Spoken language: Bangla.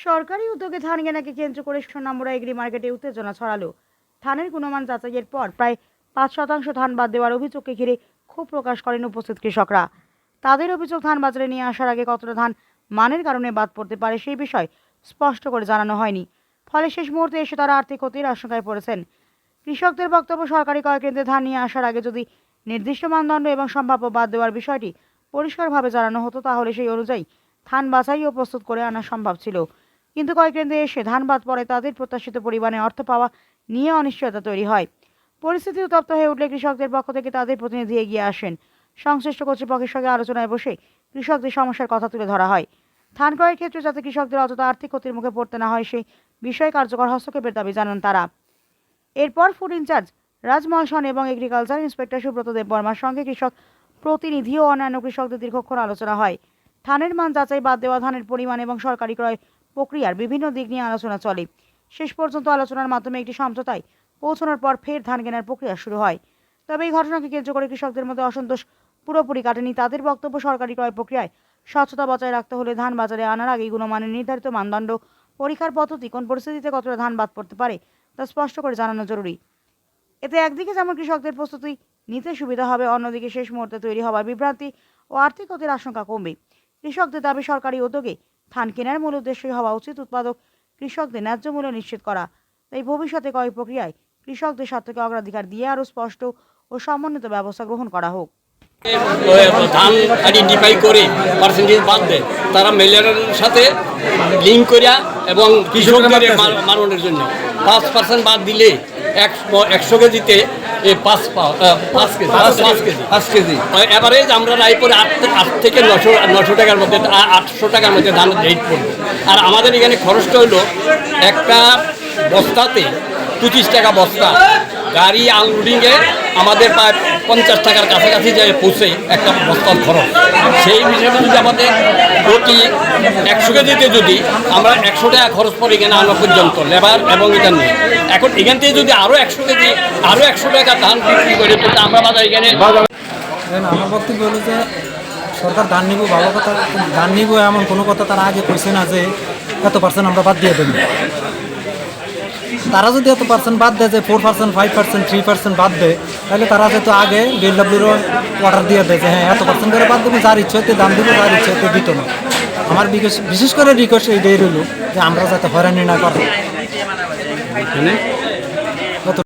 সরকারি উদ্যোগে ধান কেনাকে কেন্দ্র করে সোনামুড়া এগ্রি মার্কেটে উত্তেজনা ছড়ালো। ধানের গুণমান যাচাইয়ের পর প্রায় ৫% ধান বাদ দেওয়ার অভিযোগকে ঘিরে ক্ষোভ প্রকাশ করেন উপস্থিত কৃষকরা। তাদের অভিযোগ, ধান বাজারে নিয়ে আসার আগে কতটা ধান মানের কারণে বাদ পড়তে পারে সেই বিষয় স্পষ্ট করে জানানো হয়নি। ফলে শেষ মুহূর্তে এসে তারা আর্থিক ক্ষতির আশঙ্কায় পড়েছেন। কৃষকদের বক্তব্য, সরকারি ক্রয় কেন্দ্রে ধান নিয়ে আসার আগে যদি নির্দিষ্ট মানদণ্ড এবং সম্ভাব্য বাদ দেওয়ার বিষয়টি পরিষ্কারভাবে জানানো হতো, তাহলে সেই অনুযায়ী ধান বাছাই ও প্রস্তুত করে আনা সম্ভব ছিল। কিন্তু ক্রয় কেন্দ্রে এসে ধান বাদ পড়ে তাদের প্রত্যাশিত পরিমাণে অর্থ পাওয়া নিয়ে অনিশ্চয়তা তৈরি হয়। পরিস্থিতি উত্তপ্ত হয়ে উঠলে কৃষকদের পক্ষ থেকে তাদের প্রতিনিধি এগিয়ে আসেন। সংশ্লিষ্ট কর্তৃপক্ষের সঙ্গে আলোচনায় বসে কৃষকদের সমস্যার কথা তুলে ধরা হয়। ধান ক্রয়ের ক্ষেত্রে যাতে কৃষকদের অযথা আর্থিক ক্ষতির মুখে পড়তে না হয় সেই বিষয়ে কার্যকর হস্তক্ষেপের দাবি জানান তারা। এরপর ফুড ইনচার্জ রাজমহল সেন এবং এগ্রিকালচার ইন্সপেক্টর সুব্রত দেব বর্মার সঙ্গে কৃষক প্রতিনিধি ও অন্যান্য কৃষকদের দীর্ঘক্ষণ আলোচনা হয়। ধানের মান যাচাই, বাদ দেওয়া ধানের পরিমাণ এবং সরকারি ক্রয় প্রক্রিয়ার বিভিন্ন দিক নিয়ে আলোচনা চলে। শেষ পর্যন্ত আলোচনার মাধ্যমে একটি সমঝোতায় পৌঁছানোর পর ফের ধান কেনার প্রক্রিয়া শুরু হয়। তবে এই ঘটনাকে কেন্দ্র করে কৃষকদের মধ্যে অসন্তোষ পুরোপুরি কাটেনি। তাদের বক্তব্য, সরকারি ক্রয় প্রক্রিয়ায় স্বচ্ছতা বজায় রাখতে হলে ধান বাজারে আনার আগেই গুণমানের নির্ধারিত মানদণ্ড, পরীক্ষার পদ্ধতি, কোন পরিস্থিতিতে কতটা ধান বাদ পড়তে পারে তা স্পষ্ট করে জানানো জরুরি। এতে একদিকে যেমন কৃষকদের প্রস্তুতি নিতে সুবিধা হবে, অন্যদিকে শেষ মুহূর্তে তৈরি হওয়া বিভ্রান্তি ও আর্থিক ক্ষতির আশঙ্কা কমবে। কৃষকদের দাবি, সরকারি উদ্যোগে ধান কেনার মূল উদ্দেশ্যই হওয়া উচিত উৎপাদক কৃষকদের ন্যায্য মূল্য নিশ্চিত করা। তাই ভবিষ্যতে ক্রয় প্রক্রিয়ায় কৃষকদের স্বার্থকে অগ্রাধিকার দিয়ে আরও স্পষ্ট ও সমন্বিত ব্যবস্থা গ্রহণ করা হোক। ধান আইডেন্টিফাই করে পার্সেন্টেজ বাদ দেয়, তারা মেলের সাথে লিঙ্ক করিয়া এবং কৃষকদের মাননের জন্য 5% বাদ দিলে 100 কেজিতে 5 কেজি এভারেজ আমরা রায়পুরে 8 থেকে 900 টাকার মধ্যে, 800 টাকার মধ্যে ধানের রেট পড়বে। আর আমাদের এখানে খরচটা হলো একটা বস্তাতে 25 টাকা বস্তা, গাড়ি আনলোডিংয়ে আমাদের প্রায় 50 টাকার কাছাকাছি যায় পৌঁছে একটা বস্তার খরচ। সেই হিসেবে যদি আমাদের প্রতি 100 কেজিতে যদি আমরা 100 টাকা খরচ পড়ে এখানে আনা পর্যন্ত লেবার এবং এটা নিয়ে, এখন এখান থেকে যদি আরও 100 কেজি আরও 100 টাকা ধান বিক্রি করে তো আমরা বাজার এখানে। আমার বক্তব্য হলো যে সরকার ধান নিব, ভালো কথা, ধান নিব এমন কোনো কথা তারা আগে কইছে না যে এত % আমরা বাদ দিয়ে দেবো। তারা যদি এত % বাদ দেয়, যে 4%, 5%, 3% বাদ দেয়, তাহলে তারা যেহেতু আগে বিএলডব্লিউর অর্ডার দিয়ে দেয় যে হ্যাঁ এত % করে বাদ দেবে, যার ইচ্ছে হতে দাম দেবে, যার ইচ্ছে হতে দিত না। আমার বিশেষ করে রিকোয়েস্ট এইটাই রইল যে আমরা যাতে হয়রানি না করি।